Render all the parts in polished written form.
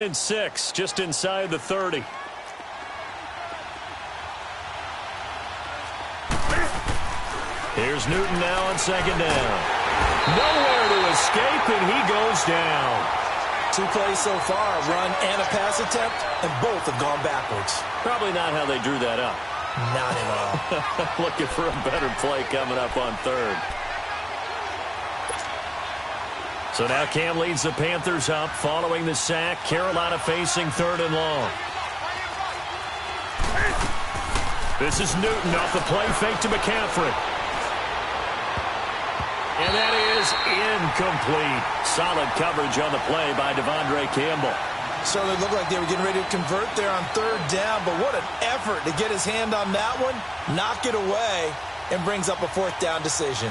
And 6, just inside the 30. Here's Newton now on second down. Nowhere to escape, and he goes down. 2 plays so far, a run and a pass attempt, and both have gone backwards. Probably not how they drew that up. Not at all. Looking for a better play coming up on third. So now Cam leads the Panthers up following the sack. Carolina facing 3rd and long. This is Newton off the play fake to McCaffrey. And that is incomplete. Solid coverage on the play by Devondre Campbell. So it looked like they were getting ready to convert there on 3rd down, but what an effort to get his hand on that one, knock it away, and brings up a 4th down decision.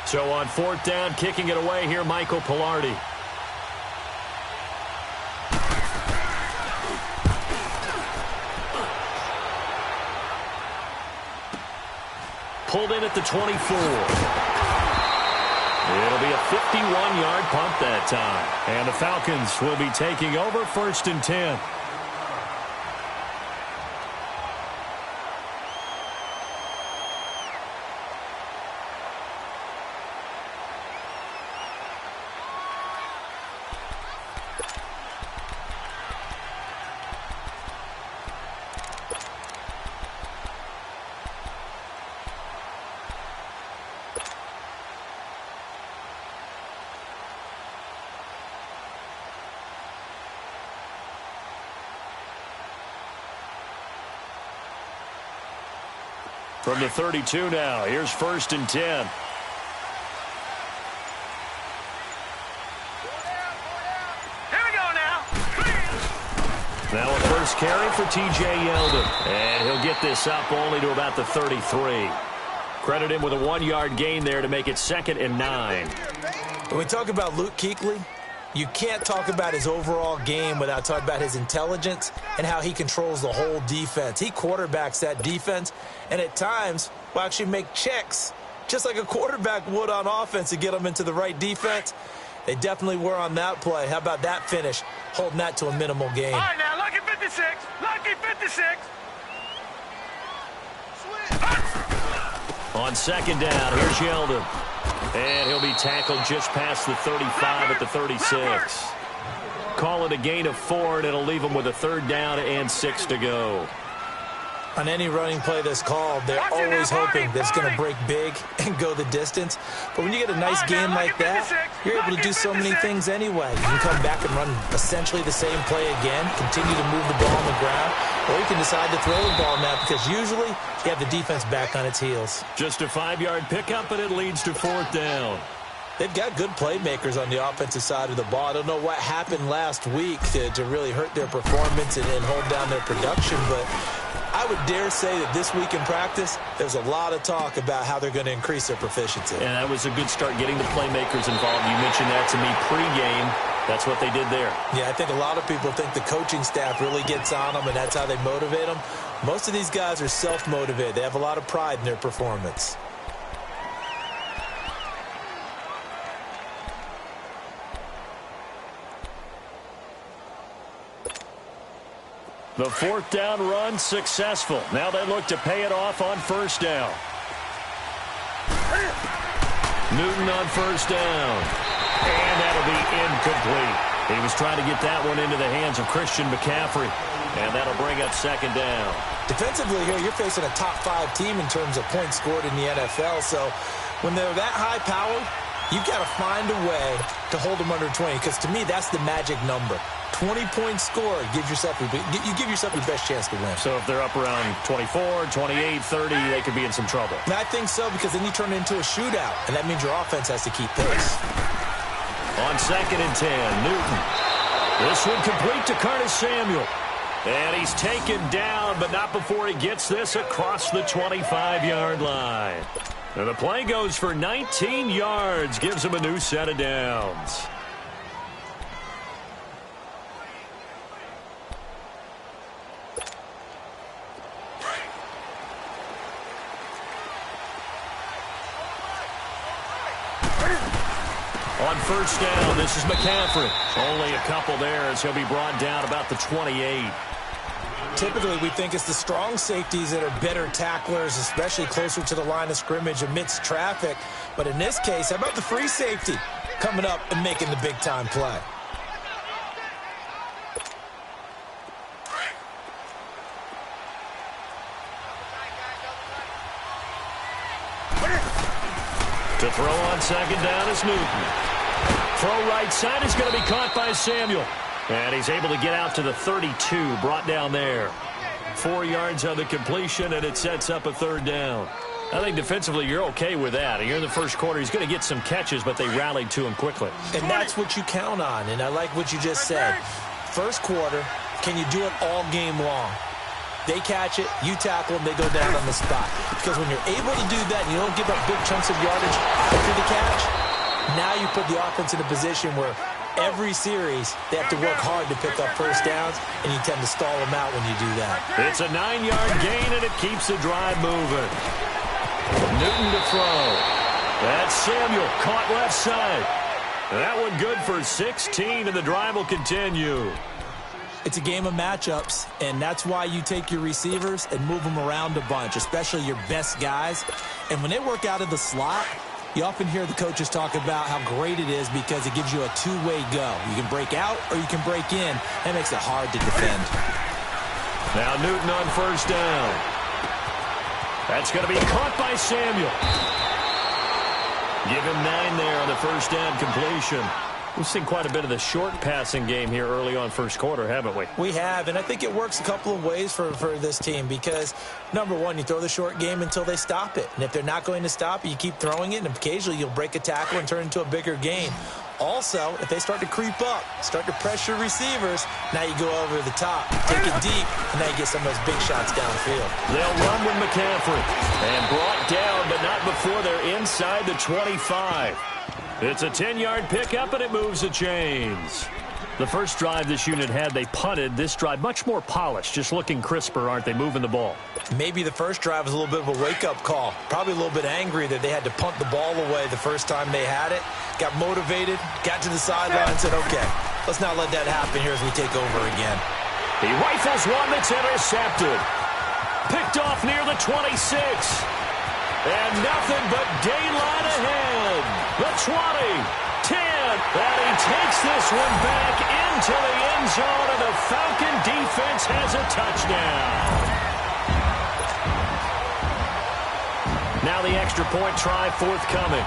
So on 4th down, kicking it away here, Michael Pilardi. Pulled in at the 24. It'll be a 51-yard punt that time. And the Falcons will be taking over 1st and 10. From the 32 now, here's 1st and 10. Here we go now. Now a first carry for T.J. Yeldon. And he'll get this up only to about the 33. Credit him with a 1-yard gain there to make it 2nd and 9. When we talk about Luke Kuechly, you can't talk about his overall game without talking about his intelligence and how he controls the whole defense. He quarterbacks that defense, and at times will actually make checks, just like a quarterback would on offense to get them into the right defense. They definitely were on that play. How about that finish, holding that to a minimal gain? All right, now, lucky 56. Lucky 56. On 2nd down, here's Yeldon. And he'll be tackled just past the 35 at the 36. Call it a gain of 4, and it'll leave him with a 3rd down and 6 to go. On any running play that's called, they're always hoping that it's going to break big and go the distance. But when you get a nice game like that, you're able to do so many things anyway. You can come back and run essentially the same play again, continue to move the ball on the ground, or you can decide to throw the ball now because usually you have the defense back on its heels. Just a 5-yard pickup, and it leads to 4th down. They've got good playmakers on the offensive side of the ball. I don't know what happened last week to really hurt their performance and hold down their production, but I would dare say that this week in practice, there's a lot of talk about how they're going to increase their proficiency. And that was a good start getting the playmakers involved. You mentioned that to me pregame. That's what they did there. Yeah, I think a lot of people think the coaching staff really gets on them, and that's how they motivate them. Most of these guys are self-motivated. They have a lot of pride in their performance. The 4th down run successful. Now they look to pay it off on 1st down. Newton on 1st down. And that'll be incomplete. He was trying to get that one into the hands of Christian McCaffrey. And that'll bring up 2nd down. Defensively here, you're facing a top 5 team in terms of points scored in the NFL. So when they're that high-powered, you've got to find a way to hold them under 20. Because to me, that's the magic number. 20-point score, you give yourself your best chance to win. So if they're up around 24, 28, 30, they could be in some trouble. And I think so, because then you turn it into a shootout, and that means your offense has to keep pace. On 2nd and 10, Newton. This one complete to Curtis Samuel. And he's taken down, but not before he gets this across the 25-yard line. And the play goes for 19 yards, gives him a new set of downs. On first down, this is McCaffrey. Only a couple there as he'll be brought down about the 28. Typically, we think it's the strong safeties that are better tacklers, especially closer to the line of scrimmage amidst traffic. But in this case, how about the free safety coming up and making the big-time play? To throw on second down is Newton. Throw right side is going to be caught by Samuel. And he's able to get out to the 32, brought down there. 4 yards on the completion, and it sets up a third down. I think defensively you're okay with that. Here in the first quarter, he's going to get some catches, but they rallied to him quickly. And that's what you count on, and I like what you just said. First quarter, can you do it all game long? They catch it, you tackle them, they go down on the spot. Because when you're able to do that and you don't give up big chunks of yardage after the catch, now you put the offense in a position where every series they have to work hard to pick up first downs, and you tend to stall them out when you do that. It's a 9-yard gain, and it keeps the drive moving. Newton to throw. That's Samuel, caught left side. That one good for 16, and the drive will continue. It's a game of matchups, and that's why you take your receivers and move them around a bunch, especially your best guys. And when they work out of the slot, you often hear the coaches talk about how great it is because it gives you a two-way go. You can break out or you can break in. That makes it hard to defend. Now Newton on first down. That's going to be caught by Samuel. Give him 9 there on the first down completion. We've seen quite a bit of the short passing game here early on first quarter, haven't we? We have, and I think it works a couple of ways for this team because, number one, you throw the short game until they stop it. And if they're not going to stop it, you keep throwing it, and occasionally you'll break a tackle and turn it into a bigger gain. Also, if they start to creep up, start to pressure receivers, now you go over the top, take it deep, and now you get some of those big shots downfield. They'll run with McCaffrey. And brought down, but not before they're inside the 25. It's a 10-yard pickup, and it moves the chains. The first drive this unit had, they punted. This drive, much more polished, just looking crisper, aren't they, moving the ball? Maybe the first drive was a little bit of a wake-up call. Probably a little bit angry that they had to punt the ball away the first time they had it. Got motivated, got to the sideline, and said, okay, let's not let that happen here as we take over again. He rifles one that's intercepted. Picked off near the 26. And nothing but daylight ahead. The 20, 10, and he takes this one back into the end zone, and the Falcon defense has a touchdown. Now the extra point try forthcoming.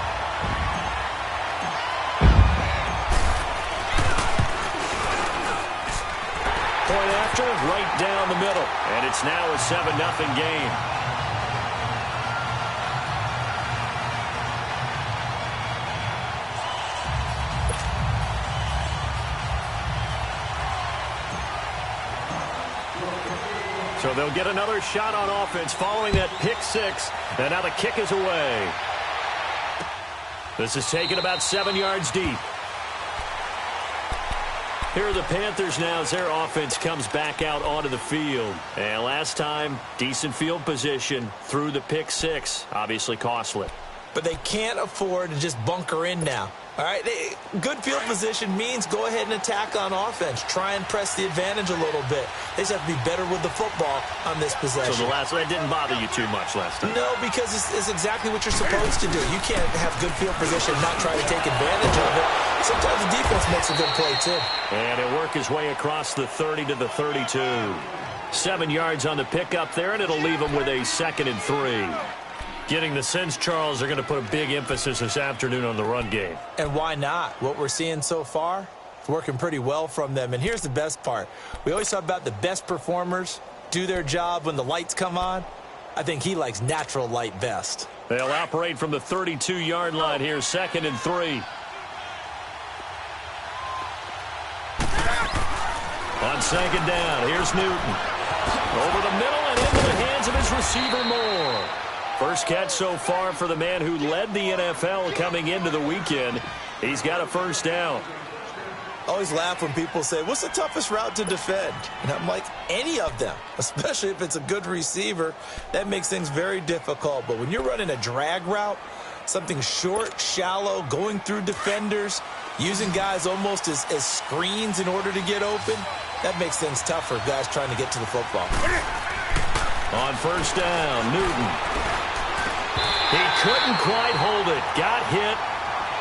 Point after, right down the middle, and it's now a 7-0 game. So they'll get another shot on offense following that pick six. And now the kick is away. This is taken about 7 yards deep. Here are the Panthers now as their offense comes back out onto the field. And last time, decent field position through the pick six. Obviously costly. But they can't afford to just bunker in now. All right, good field position means go ahead and attack on offense. Try and press the advantage a little bit. They just have to be better with the football on this possession. So that didn't bother you too much last time? No, because it's exactly what you're supposed to do. You can't have good field position and not try to take advantage of it. Sometimes the defense makes a good play, too. And he'll work his way across the 30 to the 32. 7 yards on the pickup there, and it'll leave him with a 2nd and 3. Getting the sense, Charles, they're going to put a big emphasis this afternoon on the run game. And why not? What we're seeing so far, it's working pretty well from them. And here's the best part. We always talk about the best performers do their job when the lights come on. I think he likes natural light best. They'll operate from the 32-yard line here, 2nd and 3. On second down, here's Newton. Over the middle and into the hands of his receiver Moore. First catch so far for the man who led the NFL coming into the weekend. He's got a first down. I always laugh when people say, what's the toughest route to defend? And I'm like, any of them, especially if it's a good receiver. That makes things very difficult. But when you're running a drag route, Something short, shallow, going through defenders, using guys almost as screens in order to get open. That makes things tough for guys trying to get to the football. On first down, Newton. He couldn't quite hold it. Got hit.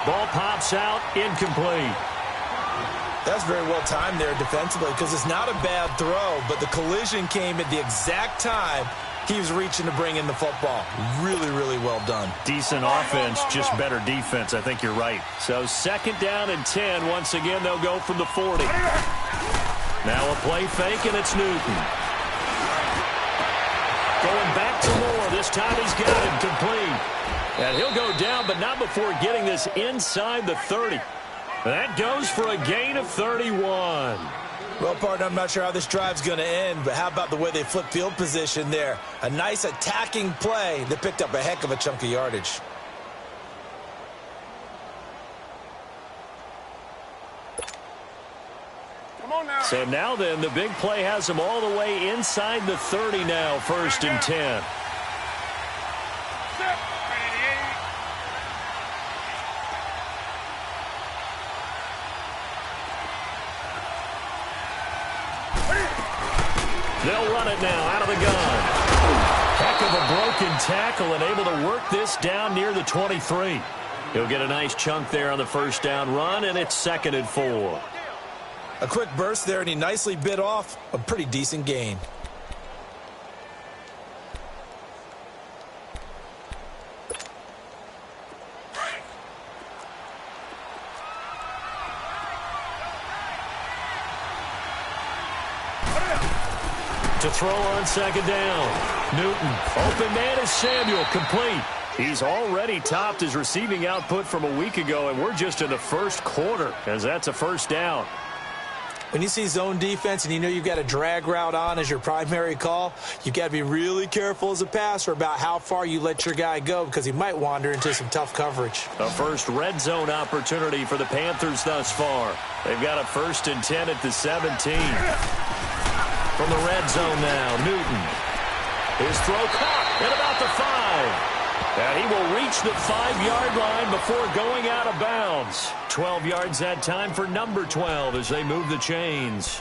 Ball pops out, incomplete. That's very well timed there defensively because it's not a bad throw, but the collision came at the exact time he was reaching to bring in the football. Really, really well done. Decent offense, just better defense. I think you're right. So second down and 10. Once again, they'll go from the 40. Now a play fake, and it's Newton. Going back to Moore. This time he's got it complete. And he'll go down, but not before getting this inside the 30. That goes for a gain of 31. Well, partner, I'm not sure how this drive's going to end, but how about the way they flip field position there? A nice attacking play that picked up a heck of a chunk of yardage. Come on now. So now then, the big play has them all the way inside the 30 now, first and 10. They'll run it now out of the gun. Heck of a broken tackle and able to work this down near the 23. He'll get a nice chunk there on the first down run, and it's second and 4. A quick burst there, and he nicely bit off a pretty decent gain. To throw on second down. Newton. Open man is Samuel. Complete. He's already topped his receiving output from a week ago, and we're just in the first quarter, as that's a first down. When you see zone defense and you know you've got a drag route on as your primary call, you've got to be really careful as a passer about how far you let your guy go because he might wander into some tough coverage. A first red zone opportunity for the Panthers thus far. They've got a first and 10 at the 17. From the red zone now, Newton. His throw caught at about the 5. And he will reach the 5-yard line before going out of bounds. 12 yards that time for number 12 as they move the chains.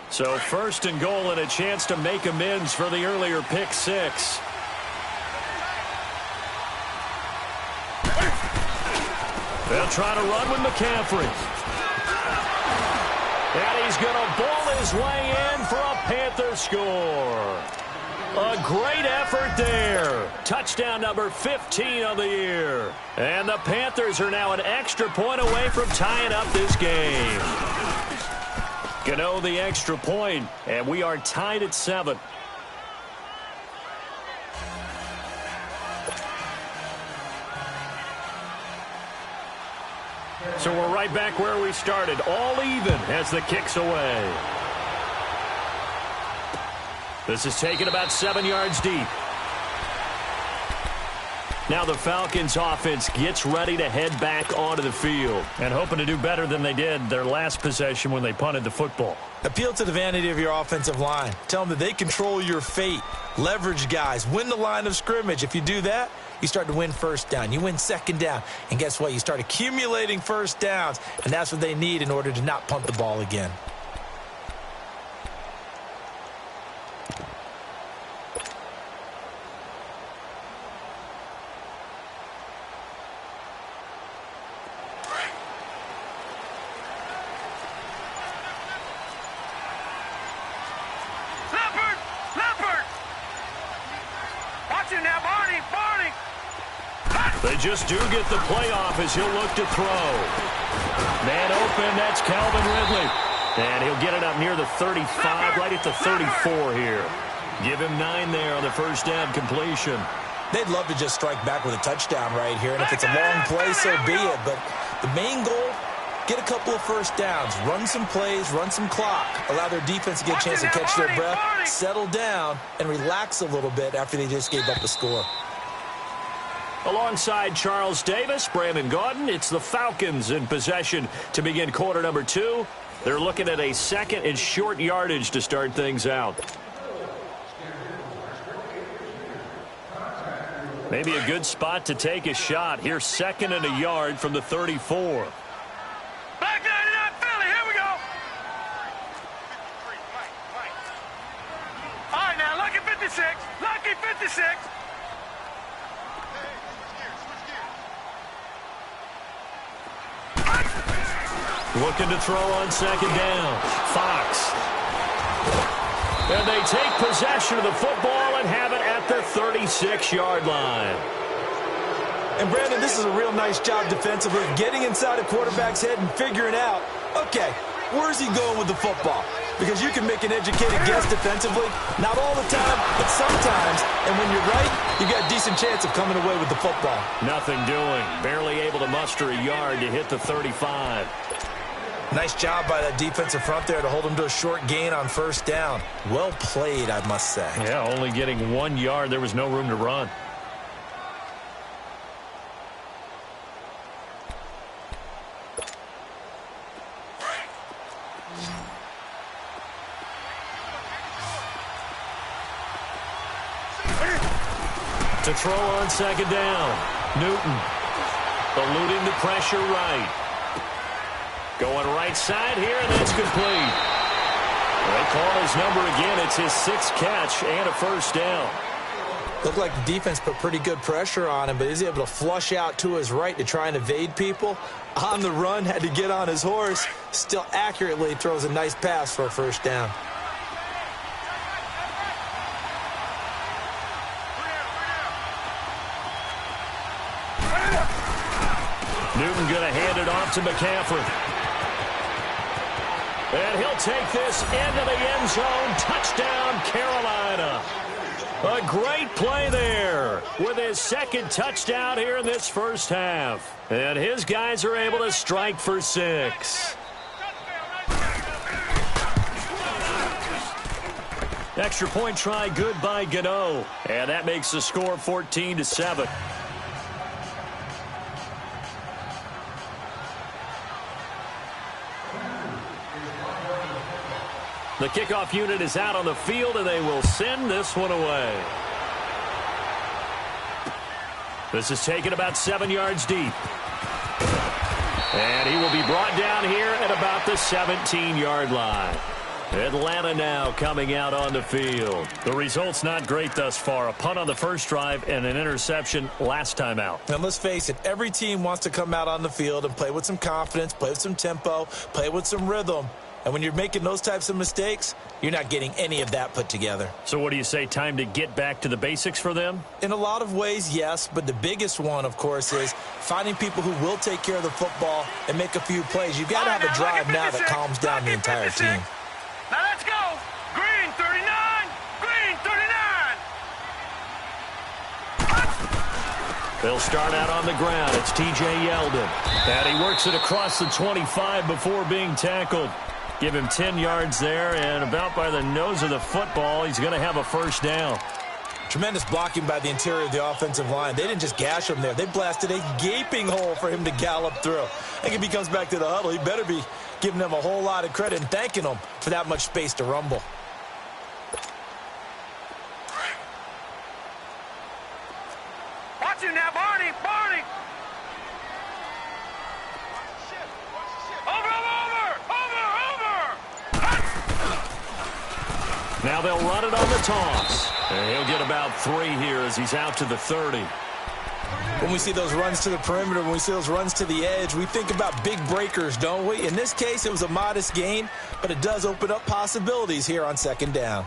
So first and goal and a chance to make amends for the earlier pick 6. They'll try to run with McCaffrey. And he's going to ball his way in for a Panther score. A great effort there. Touchdown number 15 of the year. And the Panthers are now an extra point away from tying up this game. Gano the extra point, and we are tied at 7. So we're right back where we started, all even as the kick's away. This is taken about 7 yards deep. Now the Falcons offense gets ready to head back onto the field and hoping to do better than they did their last possession when they punted the football. Appeal to the vanity of your offensive line. Tell them that they control your fate. Leverage guys. Win the line of scrimmage. If you do that, you start to win first down. You win second down. And guess what? You start accumulating first downs. And that's what they need in order to not punt the ball again. They just do get the play off as he'll look to throw. Man open, that's Calvin Ridley. And he'll get it up near the 35, right at the 34 here. Give him 9 there on the first down completion. They'd love to just strike back with a touchdown right here. And if it's a long play, so be it. But the main goal, get a couple of first downs. Run some plays, run some clock. Allow their defense to get a chance to catch their breath, settle down, and relax a little bit after they just gave up the score. Alongside Charles Davis, Brandon Gaudin, it's the Falcons in possession to begin quarter number 2. They're looking at a second and short yardage to start things out. Maybe a good spot to take a shot. Here's 2nd and a yard from the 34. Back 99 Philly, here we go. All right, now, lucky 56. Lucky 56. Looking to throw on 2nd down. Fox. And they take possession of the football and have it at the 36-yard line. And, Brandon, this is a real nice job defensively of getting inside a quarterback's head and figuring out, okay, where's he going with the football? Because you can make an educated guess defensively, not all the time, but sometimes. And when you're right, you've got a decent chance of coming away with the football. Nothing doing. Barely able to muster a yard to hit the 35. Nice job by that defensive front there to hold him to a short gain on 1st down. Well played, I must say. Yeah, only getting 1 yard. There was no room to run. To throw on 2nd down. Newton. Eluding the pressure right. Going right side here, and that's complete. They call his number again. It's his 6th catch and a 1st down. Looked like the defense put pretty good pressure on him, but he's able to flush out to his right to try and evade people. On the run, had to get on his horse. Still accurately throws a nice pass for a 1st down. Newton going to hand it off to McCaffrey. And he'll take this into the end zone. Touchdown, Carolina. A great play there with his 2nd touchdown here in this 1st half. And his guys are able to strike for 6. Extra point try good by Gano. And that makes the score 14-7. The kickoff unit is out on the field, and they will send this one away. This is taken about 7 yards deep. And he will be brought down here at about the 17-yard line. Atlanta now coming out on the field. The result's not great thus far. A punt on the first drive and an interception last time out. And let's face it, every team wants to come out on the field and play with some confidence, play with some tempo, play with some rhythm. And when you're making those types of mistakes, you're not getting any of that put together. So what do you say, time to get back to the basics for them? In a lot of ways, yes. But the biggest one, of course, is finding people who will take care of the football and make a few plays. You've got to have a drive now that calms down the entire team. Now let's go. Green 39. Green 39. They'll start out on the ground. It's T.J. Yeldon. And he works it across the 25 before being tackled. Give him 10 yards there, and about by the nose of the football, he's going to have a 1st down. Tremendous blocking by the interior of the offensive line. They didn't just gash him there. They blasted a gaping hole for him to gallop through. I think if he comes back to the huddle, he better be giving them a whole lot of credit and thanking them for that much space to rumble. Watch him now, Barney. Barney. Now they'll run it on the toss. And he'll get about 3 here as he's out to the 30. When we see those runs to the perimeter, when we see those runs to the edge, we think about big breakers, don't we? In this case, it was a modest gain, but it does open up possibilities here on 2nd down.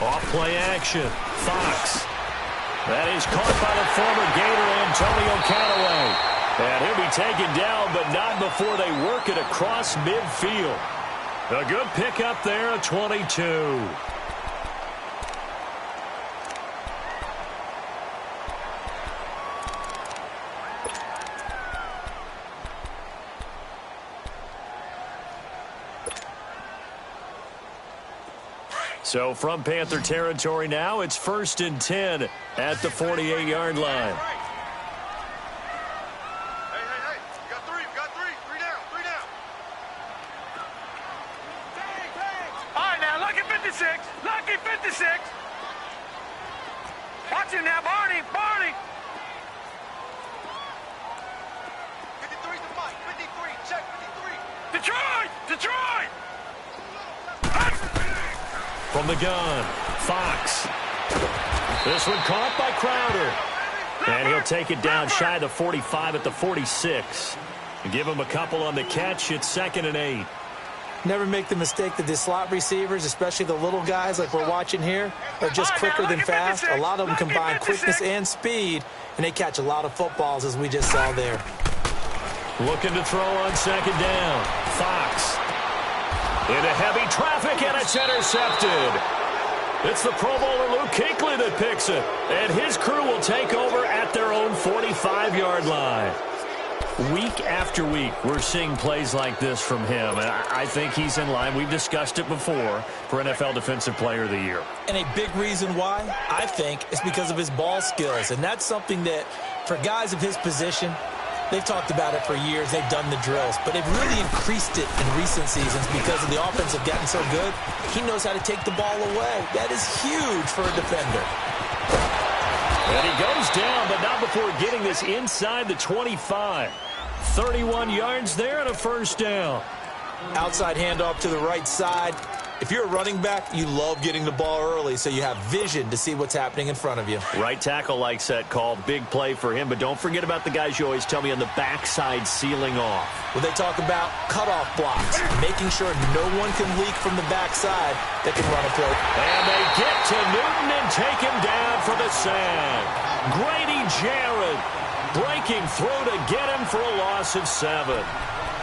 Off-play action. Fox. That is caught by the former Gator Antonio Callaway. And he'll be taken down, but not before they work it across midfield. A good pickup there, a 22. So from Panther territory now, it's 1st and 10 at the 48-yard line. Lucky 56. Watch him now, Barney. 53 to Mike. 53. Check 53. Detroit. From the gun, Fox. This one caught by Crowder. And he'll take it down shy of the 45 at the 46. Give him a couple on the catch. It's 2nd and 8. Never make the mistake that the slot receivers, especially the little guys like we're watching here, are just quicker than fast. A lot of them combine quickness and speed, and they catch a lot of footballs, as we just saw there. Looking to throw on 2nd down. Fox. Into heavy traffic, and it's intercepted. It's the Pro Bowler Luke Kuechly that picks it, and his crew will take over at their own 45-yard line. Week after week, we're seeing plays like this from him, and I think he's in line. We've discussed it before for NFL Defensive Player of the Year. And a big reason why, I think, is because of his ball skills, and that's something that, for guys of his position, they've talked about it for years. They've done the drills, but they've really increased it in recent seasons because of the offense have gotten so good. He knows how to take the ball away. That is huge for a defender. And he goes down, but not before getting this inside the 25. 31 yards there and a 1st down. Outside handoff to the right side. If you're a running back, you love getting the ball early so you have vision to see what's happening in front of you. Right tackle likes that call. Big play for him, but don't forget about the guys you always tell me on the backside sealing off. Well, they talk about cutoff blocks, making sure no one can leak from the backside that can run a play. And they get to Newton and take him down for the sack. Grady Jarrett breaking through to get him for a loss of 7.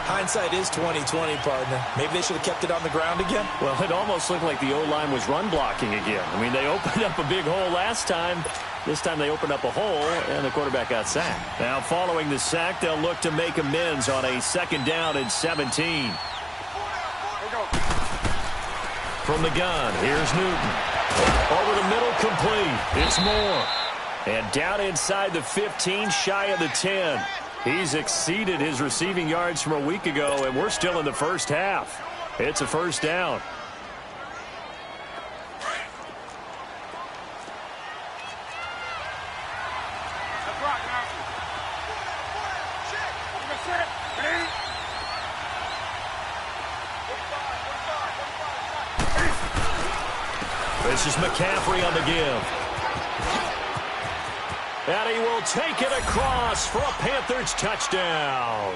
Hindsight is 20/20, partner. Maybe they should have kept it on the ground again. Well, it almost looked like the O-line was run blocking again. I mean, they opened up a big hole last time. This time they opened up a hole, and the quarterback got sacked. Now, following the sack, they'll look to make amends on a 2nd down and 17. From the gun, here's Newton. Over the middle, complete. It's Moore. And down inside the 15, shy of the 10. He's exceeded his receiving yards from a week ago, and we're still in the 1st half. It's a 1st down. This is McCaffrey on the give. And he will take it across for a Panthers touchdown.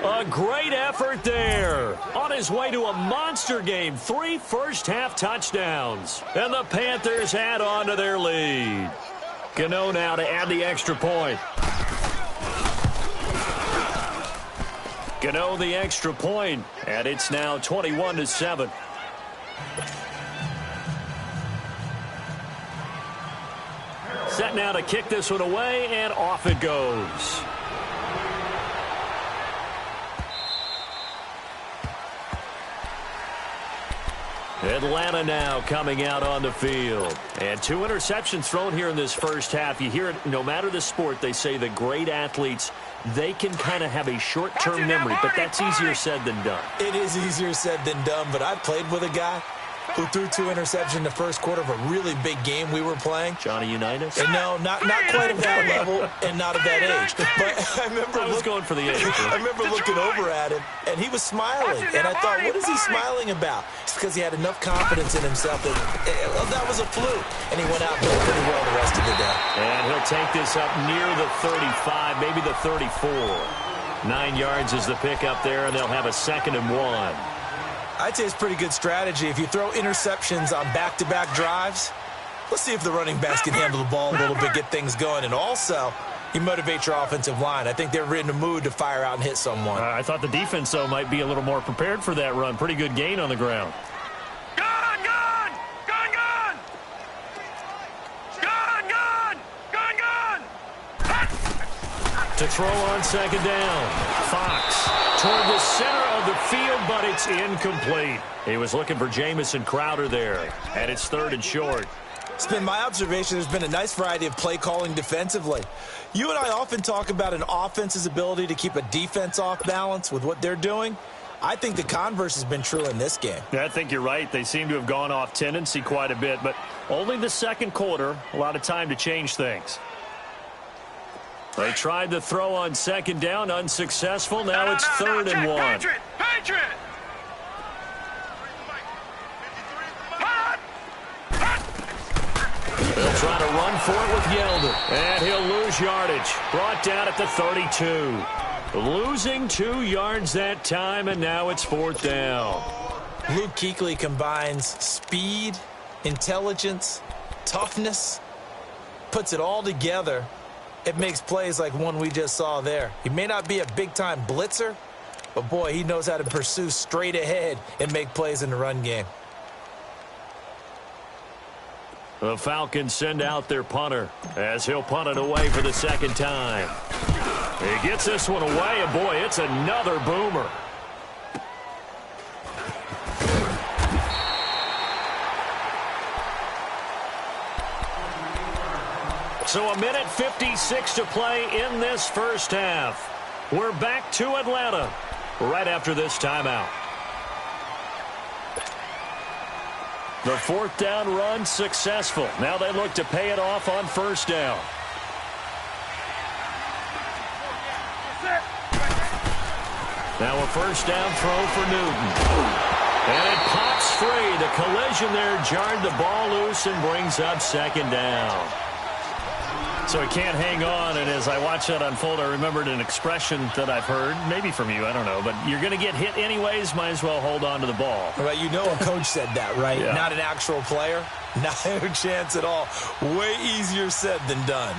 A great effort there. On his way to a monster game. 3 first-half touchdowns. And the Panthers add on to their lead. Gano now to add the extra point. Gano the extra point, and it's now 21-7. Set now to kick this one away, and off it goes. Atlanta now coming out on the field. And 2 interceptions thrown here in this 1st half. You hear it, no matter the sport, they say the great athletes, they can kind of have a short-term memory, but that's easier said than done. It is easier said than done, but I played with a guy who threw 2 interceptions in the 1st quarter of a really big game we were playing. Johnny Unitas? And no, not quite at that level and not at that age. But I remember going for the age. I remember looking over at him, and he was smiling. And I thought, what is he smiling about? It's because he had enough confidence in himself that that was a fluke. And he went out and played pretty well the rest of the day. And he'll take this up near the 35, maybe the 34. 9 yards is the pickup there, and they'll have a 2nd and 1. I'd say it's pretty good strategy. If you throw interceptions on back-to-back drives, let's see if the running backs can handle the ball a little bit, get things going. And also, you motivate your offensive line. I think they're in the mood to fire out and hit someone. I thought the defense, though, might be a little more prepared for that run. Pretty good gain on the ground. To throw on second down. Fox toward the center of the field, but it's incomplete. He was looking for Jamison Crowder there, and it's 3rd and short. It's been my observation there's been a nice variety of play calling defensively. You and I often talk about an offense's ability to keep a defense off balance with what they're doing. I think the converse has been true in this game. Yeah, I think you're right. They seem to have gone off tendency quite a bit, but only the second quarter, a lot of time to change things. They tried to throw on second down, unsuccessful. Now it's 3rd and 1. Patriot! They'll try to run for it with Yeldon. And he'll lose yardage. Brought down at the 32. Losing 2 yards that time, and now it's 4th down. Luke Kuechly combines speed, intelligence, toughness, puts it all together. It makes plays like one we just saw there. He may not be a big-time blitzer, but, boy, he knows how to pursue straight ahead and make plays in the run game. The Falcons send out their punter as he'll punt it away for the second time. He gets this one away, and, boy, it's another boomer. So 1:56 to play in this first half. We're back to Atlanta right after this timeout. The 4th down run successful. Now they look to pay it off on 1st down. Now a 1st down throw for Newton. And it pops free. The collision there jarred the ball loose and brings up 2nd down. So he can't hang on, and as I watch that unfold, I remembered an expression that I've heard, maybe from you, I don't know, but you're going to get hit anyways, might as well hold on to the ball. Right, you know a coach said that, right? Yeah. Not an actual player. Not a chance at all. Way easier said than done.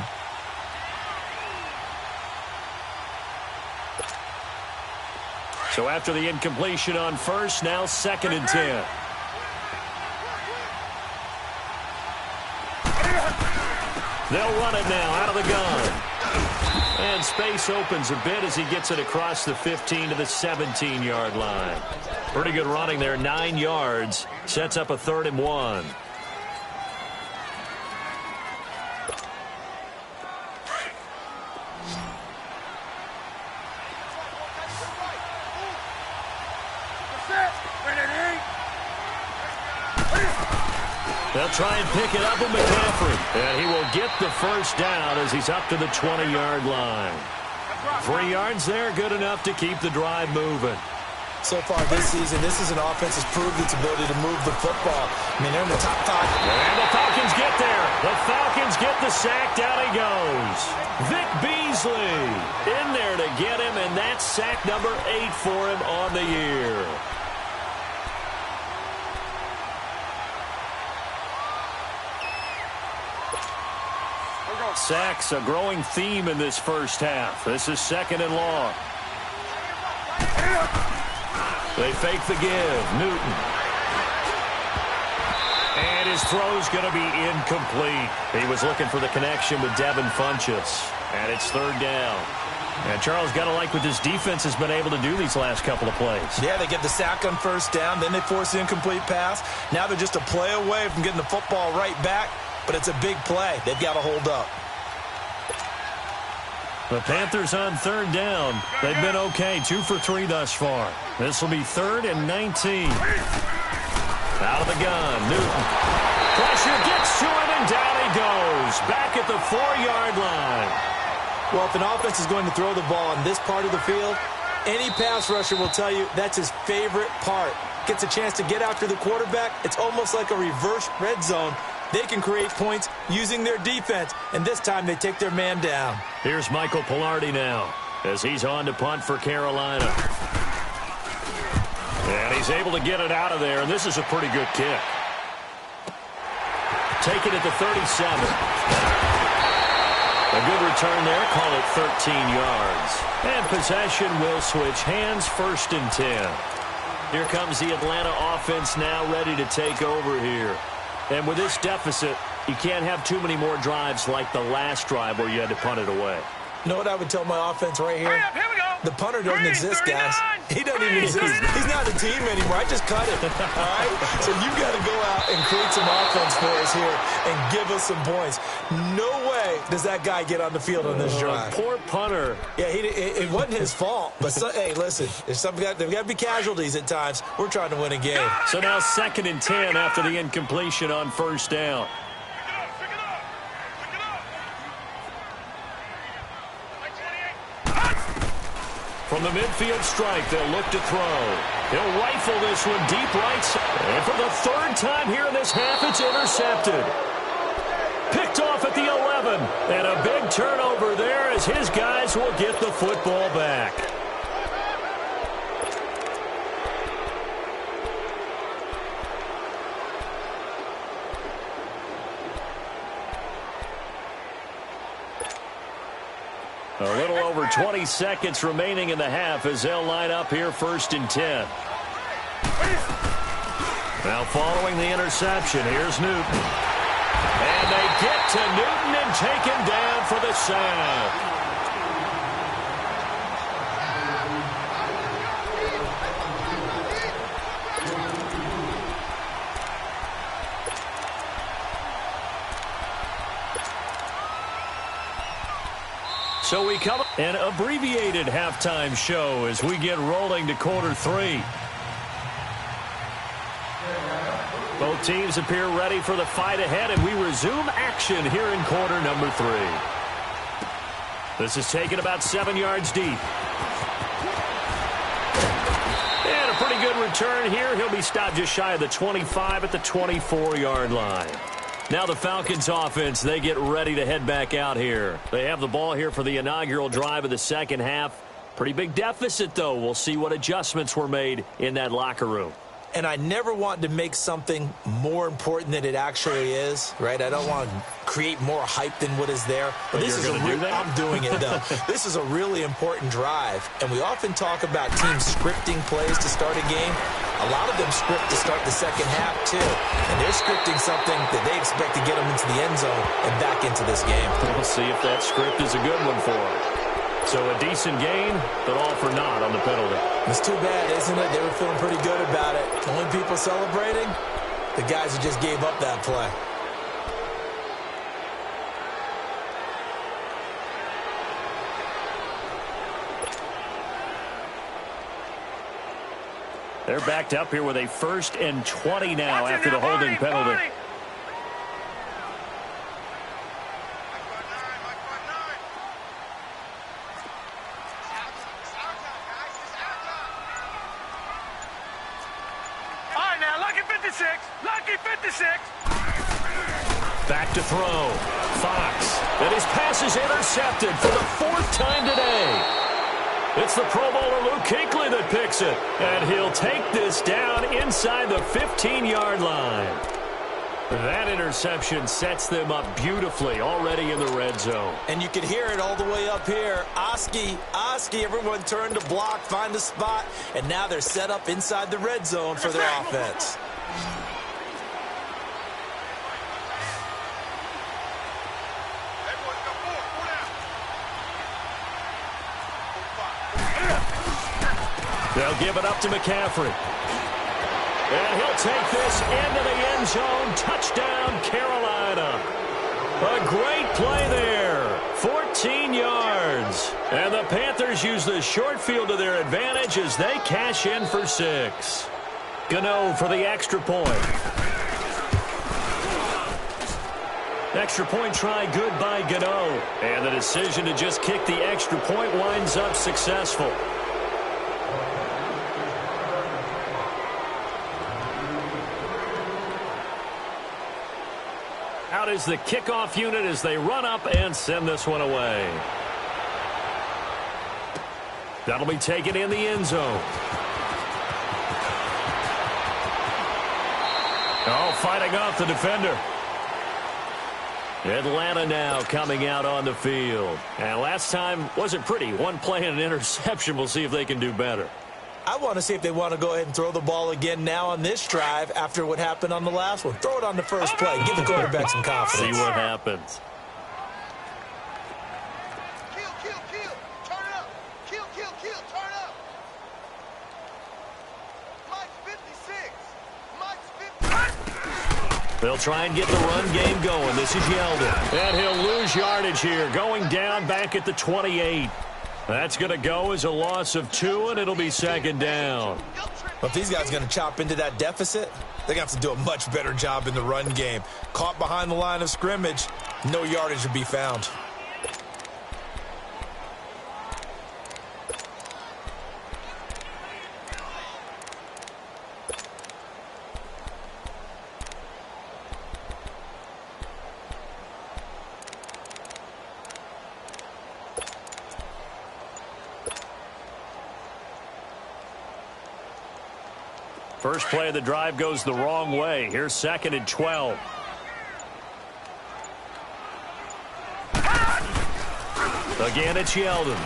So after the incompletion on 1st, now 2nd and 10. They'll run it now out of the gun. And space opens a bit as he gets it across the 15 to the 17-yard line. Pretty good running there, 9 yards. Sets up a 3rd and 1. They'll try and pick it up with McCaffrey. And he will get the 1st down as he's up to the 20-yard line. 3 yards there, good enough to keep the drive moving. So far this season, this is an offense that's proved its ability to move the football. I mean, they're in the top 5. And the Falcons get there. The Falcons get the sack. Down he goes. Vic Beasley in there to get him, and that's sack number 8 for him on the year. Sacks, a growing theme in this first half. This is 2nd and long. They fake the give. Newton. And his throw's going to be incomplete. He was looking for the connection with Devin Funchess. And it's 3rd down. And Charles, got to like what this defense has been able to do these last couple of plays. Yeah, they get the sack on 1st down. Then they force the incomplete pass. Now they're just a play away from getting the football right back. But it's a big play. They've got to hold up. The Panthers on 3rd down. They've been okay, 2 for 3 thus far. This will be 3rd and 19. Out of the gun, Newton. Pressure gets to him, and down he goes. Back at the 4-yard line. Well, if an offense is going to throw the ball on this part of the field, any pass rusher will tell you that's his favorite part. Gets a chance to get after the quarterback. It's almost like a reverse red zone. They can create points using their defense, and this time they take their man down. Here's Michael Pilardi now as he's on to punt for Carolina. And he's able to get it out of there, and this is a pretty good kick. Take it at the 37. A good return there, call it 13 yards. And possession will switch hands, 1st and 10. Here comes the Atlanta offense now ready to take over here. And with this deficit, you can't have too many more drives like the last drive where you had to punt it away. You know what I would tell my offense right here? Hurry up, here we go. The punter doesn't Green, exist, guys. 39. He doesn't even exist. He's not a team anymore. I just cut him, all right? So you got to go out and create some offense for us here and give us some points. No way does that guy get on the field on this drive. Poor punter. Yeah, it wasn't his fault. But, hey, listen, there's got to be casualties at times. We're trying to win a game. So now 2nd and 10 after the incompletion on 1st down. From the midfield stripe, they'll look to throw. He'll rifle this one deep right side. And for the 3rd time here in this half, it's intercepted. Picked off at the 11. And a big turnover there as his guys will get the football back. A little over 20 seconds remaining in the half as they'll line up here 1st and 10. Now following the interception, here's Newton. And they get to Newton and take him down for the sack. So we come an abbreviated halftime show as we get rolling to quarter 3. Both teams appear ready for the fight ahead, and we resume action here in quarter number 3. This is taken about 7 yards deep. And a pretty good return here. He'll be stopped just shy of the 25 at the 24-yard line. Now the Falcons offense, they get ready to head back out here. They have the ball here for the inaugural drive of the 2nd half. Pretty big deficit, though. We'll see what adjustments were made in that locker room. And I never want to make something more important than it actually is, right? I don't want to create more hype than what is there. But this is I'm doing it, though. This is a really important drive. And we often talk about teams scripting plays to start a game. A lot of them script to start the 2nd half, too. And they're scripting something that they expect to get them into the end zone and back into this game. We'll see if that script is a good one for them. So a decent gain, but all for naught on the penalty. It's too bad, isn't it? They were feeling pretty good about it. Only people celebrating, the guys who just gave up that play. They're backed up here with a 1st and 20 now after the holding penalty. Back to throw. Fox. And his pass is intercepted for the 4th time today. It's the Pro Bowler Luke Kuechly that picks it. And he'll take this down inside the 15-yard line. That interception sets them up beautifully already in the red zone. And you can hear it all the way up here. Oski, everyone turned to block, find the spot, and now they're set up inside the red zone for their offense. They'll give it up to McCaffrey. And he'll take this into the end zone. Touchdown, Carolina. A great play there. 14 yards. And the Panthers use the short field to their advantage as they cash in for 6. Gano for the extra point. Extra point try good by Gano. And the decision to just kick the extra point winds up successful. Out is the kickoff unit as they run up and send this one away. That'll be taken in the end zone. Oh, fighting off the defender. Atlanta now coming out on the field. And last time wasn't pretty. One play and an interception. We'll see if they can do better. I want to see if they want to go ahead and throw the ball again now on this drive after what happened on the last one. Throw it on the first play. Give the quarterback some confidence. See what happens. They'll try and get the run game going. This is Yeldon. And he'll lose yardage here, going down back at the 28. That's going to go as a loss of 2, and it'll be second down. Well, if these guys are going to chop into that deficit, they're going to have to do a much better job in the run game. Caught behind the line of scrimmage, no yardage to be found. First play of the drive goes the wrong way. Here's 2nd and 12. Again, it's Yeldon.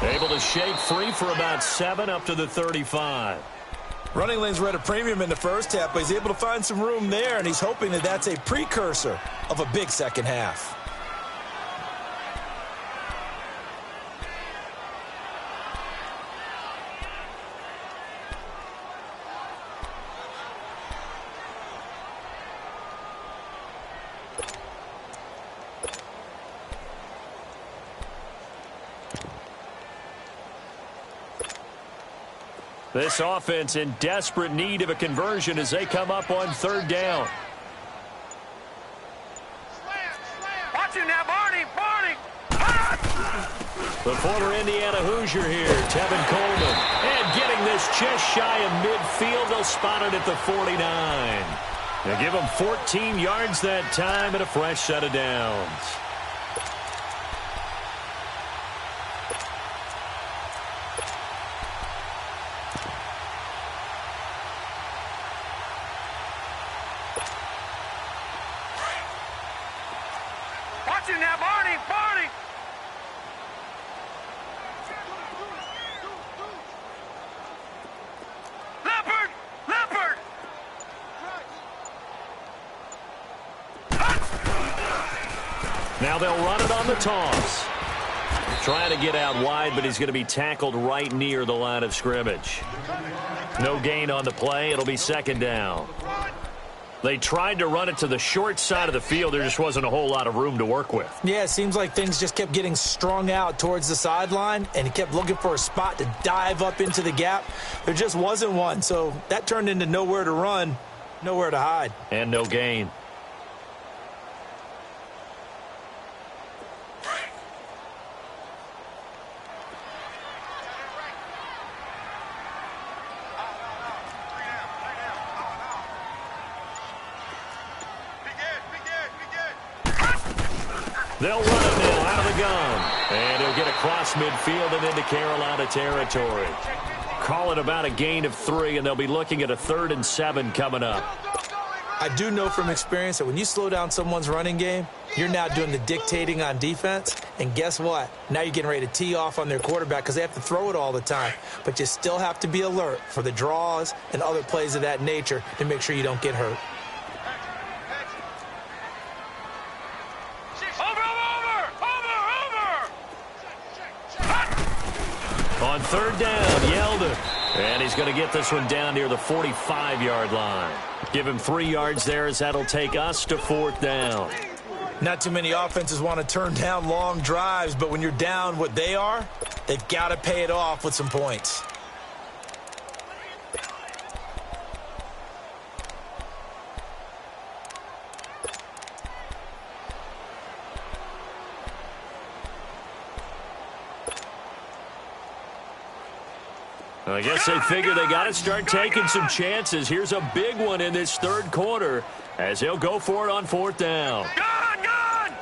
Able to shake free for about 7 up to the 35. Running lanes were at a premium in the first half, but he's able to find some room there, and he's hoping that that's a precursor of a big second half. This offense in desperate need of a conversion as they come up on 3rd down. Watch him now, Barney! The former Indiana Hoosier here, Tevin Coleman. And getting this just shy of midfield. They'll spot it at the 49. They give him 14 yards that time and a fresh set of downs. Now, Barney! Leopard! Now they'll run it on the toss. Trying to get out wide, but he's going to be tackled right near the line of scrimmage. No gain on the play. It'll be 2nd down. They tried to run it to the short side of the field. There just wasn't a whole lot of room to work with. Yeah, it seems like things just kept getting strung out towards the sideline, and he kept looking for a spot to dive up into the gap. There just wasn't one, so that turned into nowhere to run, nowhere to hide. And no gain. They'll run it now out of the gun. And he'll get across midfield and into Carolina territory. Call it about a gain of 3, and they'll be looking at a 3rd and 7 coming up. I do know from experience that when you slow down someone's running game, you're now doing the dictating on defense. And guess what? Now you're getting ready to tee off on their quarterback because they have to throw it all the time. But you still have to be alert for the draws and other plays of that nature to make sure you don't get hurt. On 3rd down, Yeldon. And he's going to get this one down near the 45-yard line. Give him 3 yards there as that'll take us to 4th down. Not too many offenses want to turn down long drives, but when you're down what they are, they've got to pay it off with some points. I guess they figure they got to start taking some chances. Here's a big one in this 3rd quarter as he'll go for it on 4th down. Gun!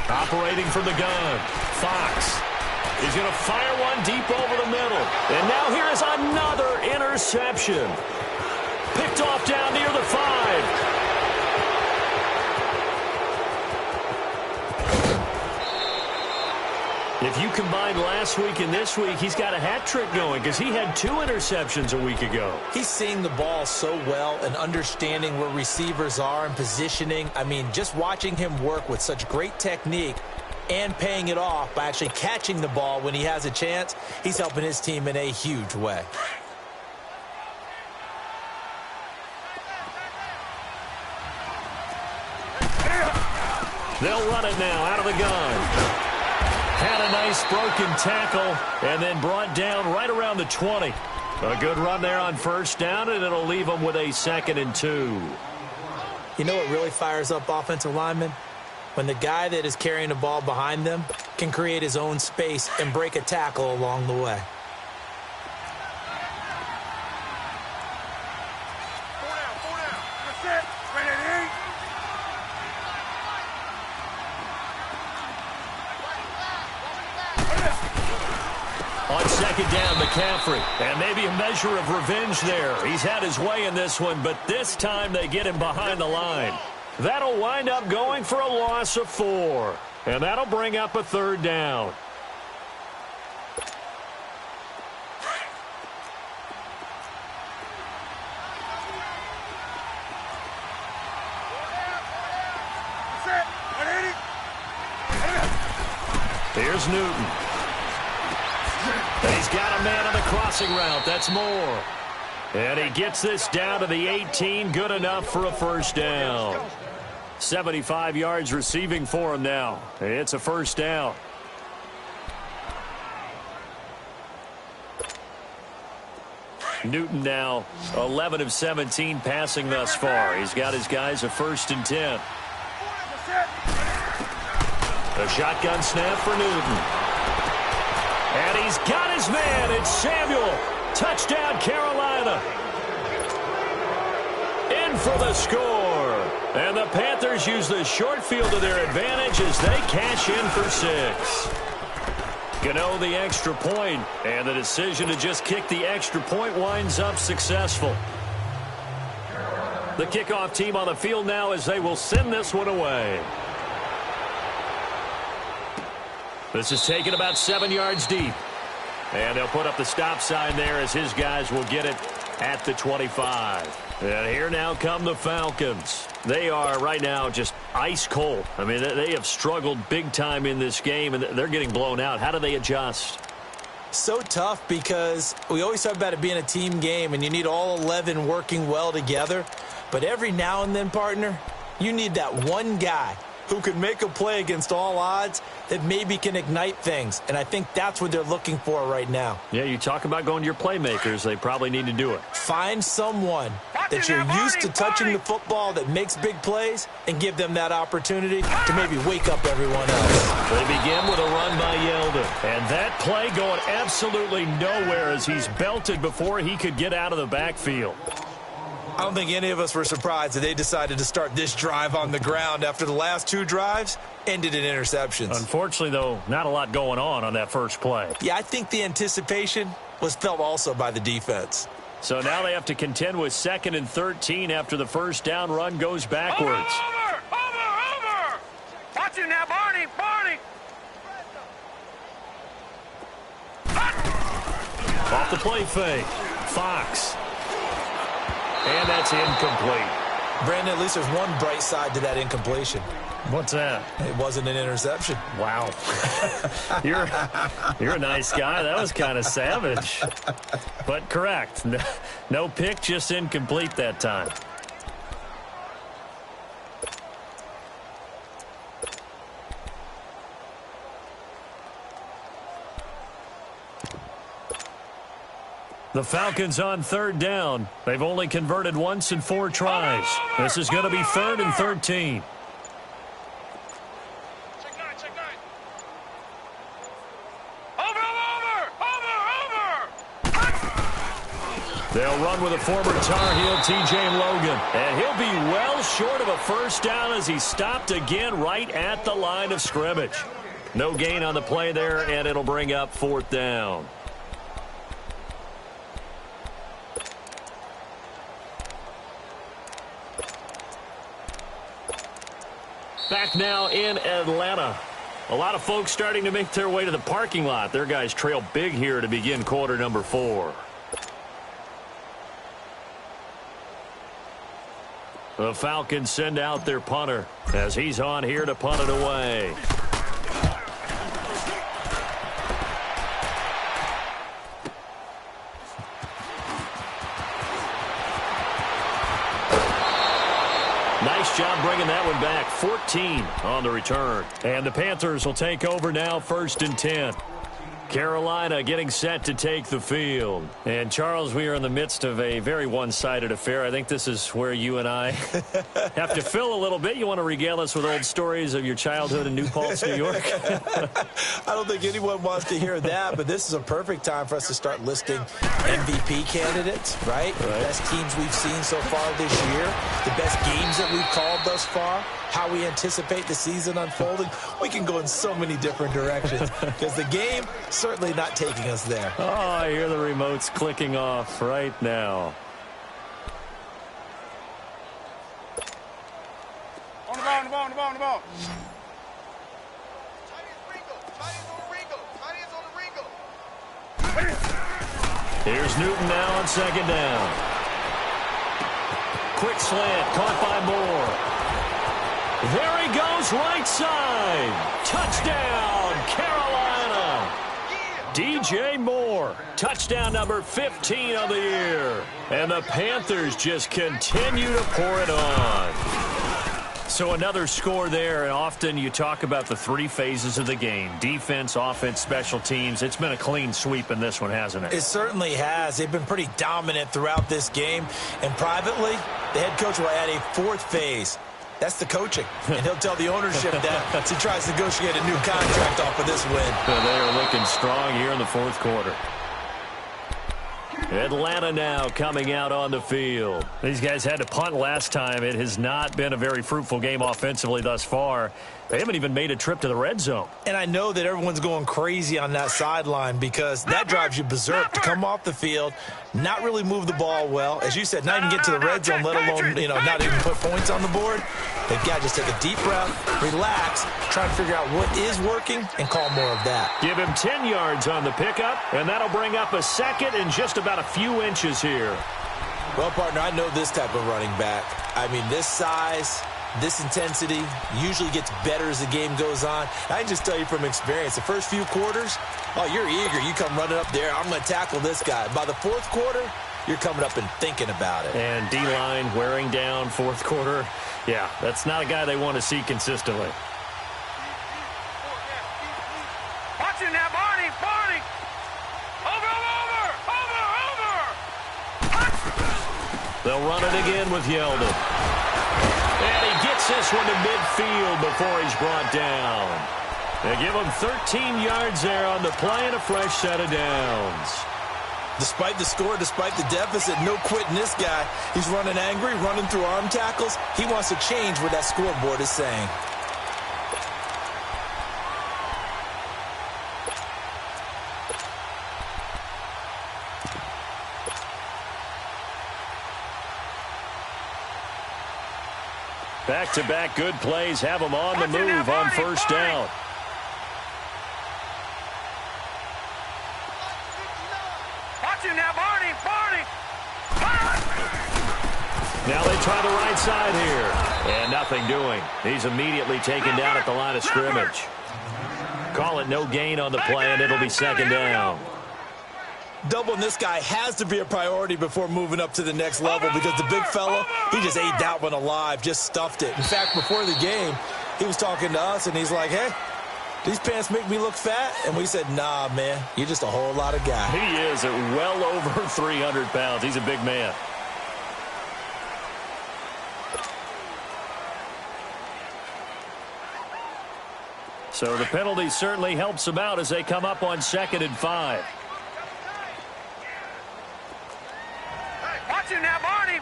Operating from the gun, Fox. He's going to fire one deep over the middle. And now here is another interception. Picked off down near the 5. If you combine last week and this week, he's got a hat trick going because he had 2 interceptions a week ago. He's seeing the ball so well and understanding where receivers are and positioning. I mean, just watching him work with such great technique, and paying it off by actually catching the ball when he has a chance. He's helping his team in a huge way. They'll run it now out of the gun. Had a nice broken tackle and then brought down right around the 20. A good run there on first down, and it'll leave them with a 2nd and 2. You know what really fires up offensive linemen? When the guy that is carrying the ball behind them can create his own space and break a tackle along the way. On 2nd down, McCaffrey. And maybe a measure of revenge there. He's had his way in this one, but this time they get him behind the line. That'll wind up going for a loss of 4. And that'll bring up a 3rd down. Here's Newton. And he's got a man on the crossing route. That's Moore. And he gets this down to the 18. Good enough for a 1st down. 75 yards receiving for him now. It's a 1st down. Newton now 11 of 17 passing thus far. He's got his guys a 1st and 10. A shotgun snap for Newton. And he's got his man. It's Samuel. Touchdown, Carolina. In for the score. And the Panthers use the short field to their advantage as they cash in for 6. Gano the extra point, and the decision to just kick the extra point winds up successful. The kickoff team on the field now as they will send this one away. This is taken about 7 yards deep. And they'll put up the stop sign there as his guys will get it at the 25. And here now come the Falcons. They are right now just ice cold. I mean, they have struggled big time in this game, and they're getting blown out. How do they adjust? So tough because we always talk about it being a team game, and you need all 11 working well together. But every now and then, partner, you need that one guy who can make a play against all odds that maybe can ignite things. And I think that's what they're looking for right now. Yeah, you talk about going to your playmakers. They probably need to do it. Find someone that you're used to touching the football that makes big plays and give them that opportunity to maybe wake up everyone else. They begin with a run by Yeldon. And that play going absolutely nowhere as he's belted before he could get out of the backfield. I don't think any of us were surprised that they decided to start this drive on the ground after the last 2 drives ended in interceptions. Unfortunately, though, not a lot going on that first play. Yeah, I think the anticipation was felt also by the defense. So now they have to contend with 2nd and 13 after the first down run goes backwards. Over! Watch it now, Barney! Off the play fake. Fox. And that's incomplete. Brandon, at least there's one bright side to that incompletion. What's that? It wasn't an interception. Wow. You're a nice guy. That was kind of savage. But correct. No pick, just incomplete that time. The Falcons on 3rd down. They've only converted once in 4 tries. This is going to be 3rd and 13. They'll run with a former Tar Heel, T.J. Logan. And he'll be well short of a 1st down as he's stopped again right at the line of scrimmage. No gain on the play there, and it'll bring up 4th down. Back now in Atlanta. A lot of folks starting to make their way to the parking lot. Their guys trail big here to begin quarter number 4. The Falcons send out their punter as he's on here to punt it away. job bringing that one back. 14 on the return. And the Panthers will take over now, 1st and 10. Carolina getting set to take the field. And, Charles, we are in the midst of a very one-sided affair. I think this is where you and I have to fill a little bit. You want to regale us with old stories of your childhood in New Paltz, New York? I don't think anyone wants to hear that, but this is a perfect time for us to start listing MVP candidates, right? The best teams we've seen so far this year, the best games that we've called thus far, how we anticipate the season unfolding. We can go in so many different directions because the game certainly not taking us there. Oh, I hear the remotes clicking off right now. On the ball, on the ball, on the ball, on the ball. Here's Newton now on 2nd down. Quick slant, caught by Moore. There he goes, right side. Touchdown, Carolina. DJ Moore, touchdown number 15 of the year. And the Panthers just continue to pour it on. So another score there, and often you talk about the 3 phases of the game. Defense, offense, special teams. It's been a clean sweep in this one, hasn't it? It certainly has. They've been pretty dominant throughout this game. And privately, the head coach will add a 4th phase. That's the coaching. And he'll tell the ownership that as he tries to negotiate a new contract off of this win. They are looking strong here in the 4th quarter. Atlanta now coming out on the field. These guys had to punt last time. It has not been a very fruitful game offensively thus far. They haven't even made a trip to the red zone. And I know that everyone's going crazy on that sideline because that drives you berserk to come off the field, not really move the ball well. As you said, not even get to the red zone, let alone, not even put points on the board. They've got to just take a deep breath, relax, try to figure out what is working, and call more of that. Give him 10 yards on the pickup, and that'll bring up a 2nd and just about a few inches here. Well, partner, I know this type of running back. I mean, this size, this intensity usually gets better as the game goes on. I can just tell you from experience, the first few quarters, you're eager. You come running up there, I'm going to tackle this guy. By the 4th quarter, you're coming up and thinking about it. And D-line wearing down 4th quarter. Yeah, that's not a guy they want to see consistently. Watch it now, Barney, Barney. Over. They'll run it again with Yeldon. And he gets this one to midfield before he's brought down. They give him 13 yards there on the play and a fresh set of downs. Despite the score, despite the deficit, no quitting this guy. He's running angry, running through arm tackles. He wants to change what that scoreboard is saying. Back-to-back good plays have him on the move on 1st down. Now, Barney. Now they try the right side here. And nothing doing. He's immediately taken down at the line of scrimmage. Call it no gain on the play, and it'll be 2nd down. Doubling this guy has to be a priority before moving up to the next level because the big fella, he just ate that one alive, just stuffed it. In fact, before the game, he was talking to us, and he's like, hey, these pants make me look fat? And we said, nah, man, you're just a whole lot of guy. He is at well over 300 pounds. He's a big man. So the penalty certainly helps him out as they come up on 2nd and 5. Watch him now, Barney.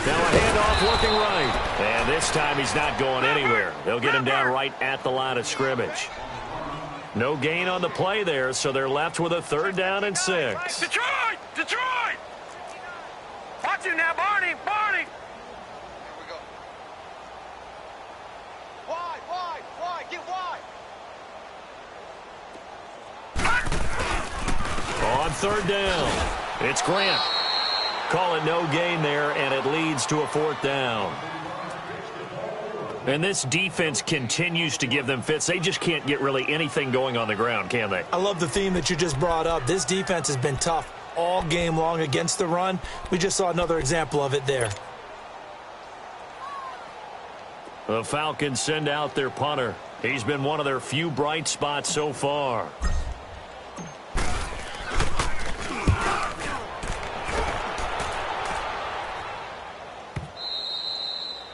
Now a handoff looking right. And this time he's not going anywhere. They'll get him down right at the line of scrimmage. No gain on the play there, so they're left with a 3rd down and 6. Detroit! Watch him now, Barney. Wide. Get wide. On 3rd down, it's Grant. Call it no gain there, and it leads to a 4th down. And this defense continues to give them fits. They just can't get really anything going on the ground, can they? I love the theme that you just brought up. This defense has been tough all game long against the run. We just saw another example of it there. The Falcons send out their punter. He's been one of their few bright spots so far.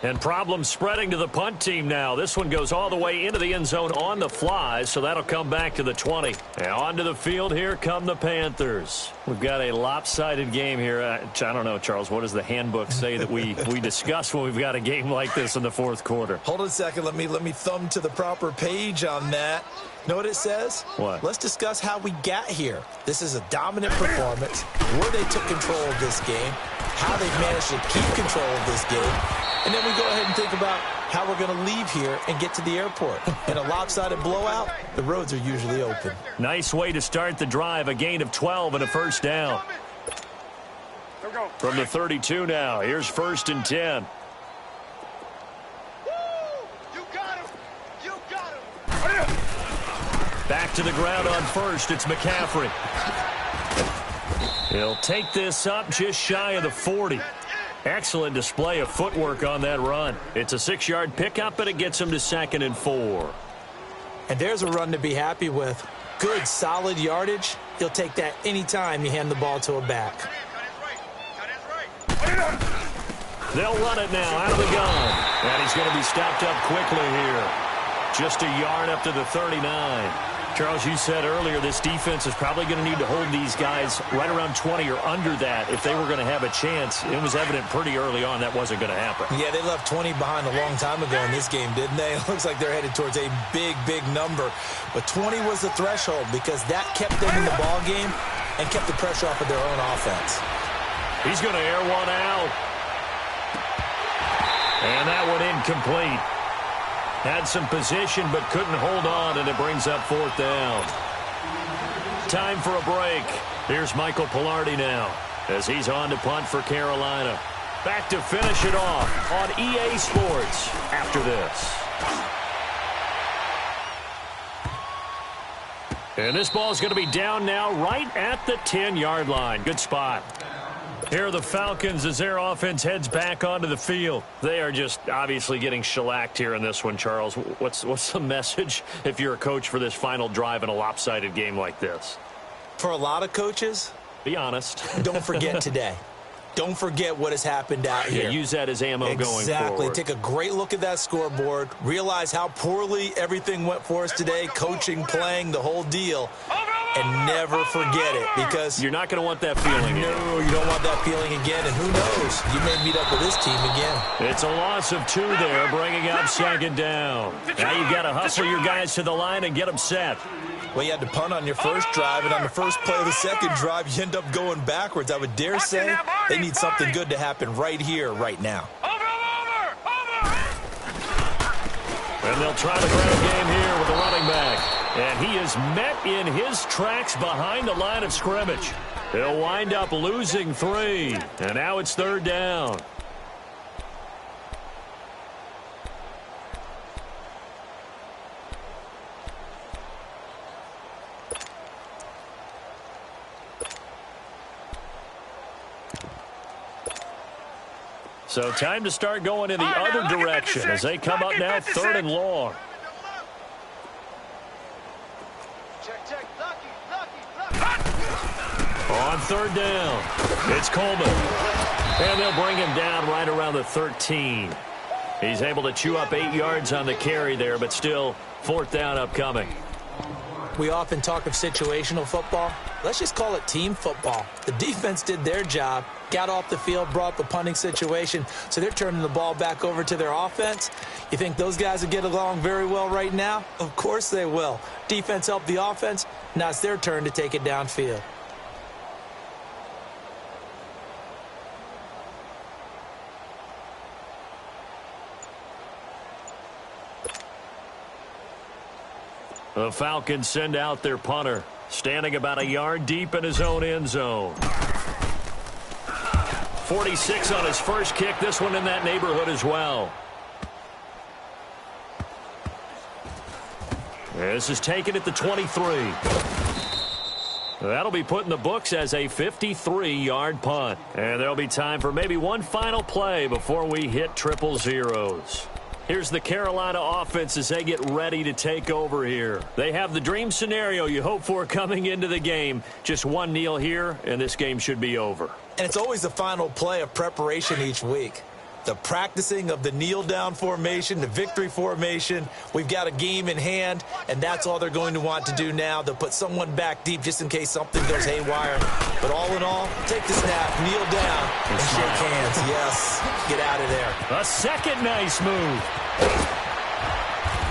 And problems spreading to the punt team now. This one goes all the way into the end zone on the fly, so that'll come back to the 20. And onto the field, here come the Panthers. We've got a lopsided game here. I don't know, Charles, what does the handbook say that we discuss when we've got a game like this in the fourth quarter? Hold on a second. Let me thumb to the proper page on that. Know what it says? What? Let's discuss how we got here. This is a dominant performance, where they took control of this game, how they've managed to keep control of this game, and then we go ahead and think about how we're going to leave here and get to the airport. In a lopsided blowout, the roads are usually open. Nice way to start the drive, a gain of 12 and a first down. From the 32 now, here's 1st and 10. Back to the ground on first, it's McCaffrey. He'll take this up just shy of the 40. Excellent display of footwork on that run. It's a 6-yard pickup, and it gets him to 2nd and 4. And there's a run to be happy with. Good, solid yardage. He'll take that anytime you hand the ball to a back. They'll run it now out of the gun. And he's going to be stopped up quickly here. Just a yard up to the 39. Charles, you said earlier this defense is probably going to need to hold these guys right around 20 or under that if they were going to have a chance. It was evident pretty early on that wasn't going to happen. Yeah, they left 20 behind a long time ago in this game, didn't they? It looks like they're headed towards a big, big number. But 20 was the threshold because that kept them in the ball game and kept the pressure off of their own offense. He's going to air one out. And that one incomplete. Had some position but couldn't hold on, and it brings up 4th down. Time for a break. Here's Michael Pilardi now as he's on to punt for Carolina. Back to finish it off on EA Sports after this. And this ball's going to be down now right at the 10-yard line. Good spot. Here are the Falcons as their offense heads back onto the field. They are just obviously getting shellacked here in this one, Charles. What's the message if you're a coach for this final drive in a lopsided game like this? For a lot of coaches, be honest. Don't forget today. Don't forget what has happened out here. Yeah, use that as ammo going forward. Exactly. Take a great look at that scoreboard. Realize how poorly everything went for us today. Coaching, playing, the whole deal. And never forget it, because you're not going to want that feeling. No, you don't want that feeling again. And who knows? You may meet up with this team again. It's a loss of 2 there, bringing up 2nd down. Now you've got to hustle your guys to the line and get them set. Well, you had to punt on your first drive, and on the first play of the second drive, you end up going backwards. I would dare say they need something good to happen right here, right now. And they'll try the ground game here with the running back. And he is met in his tracks behind the line of scrimmage. He'll wind up losing 3. And now it's 3rd down. So time to start going in the other direction as they come up now 3rd and long. On 3rd down, it's Coleman. And they'll bring him down right around the 13. He's able to chew up 8 yards on the carry there, but still 4th down upcoming. We often talk of situational football. Let's just call it team football. The defense did their job, got off the field, brought the punting situation, so they're turning the ball back over to their offense. You think those guys will get along very well right now? Of course they will. Defense helped the offense. Now it's their turn to take it downfield. The Falcons send out their punter, standing about a yard deep in his own end zone. 46 on his first kick, this one in that neighborhood as well. This is taken at the 23. That'll be put in the books as a 53-yard punt. And there'll be time for maybe one final play before we hit triple zeros. Here's the Carolina offense as they get ready to take over here. They have the dream scenario you hope for coming into the game. Just one kneel here, and this game should be over. And it's always the final play of preparation each week. The practicing of the kneel-down formation, the victory formation. We've got a game in hand, and that's all they're going to want to do now. They'll put someone back deep just in case something goes haywire. But all in all, take the snap, kneel down, and shake hands. Yes, get out of there. A second nice move.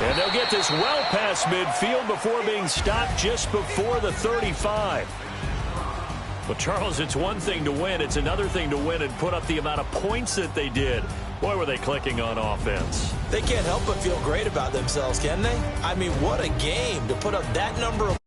And they'll get this well past midfield before being stopped just before the 35. Well, Charles, it's one thing to win. It's another thing to win and put up the amount of points that they did. Boy, were they clicking on offense. They can't help but feel great about themselves, can they? I mean, what a game to put up that number of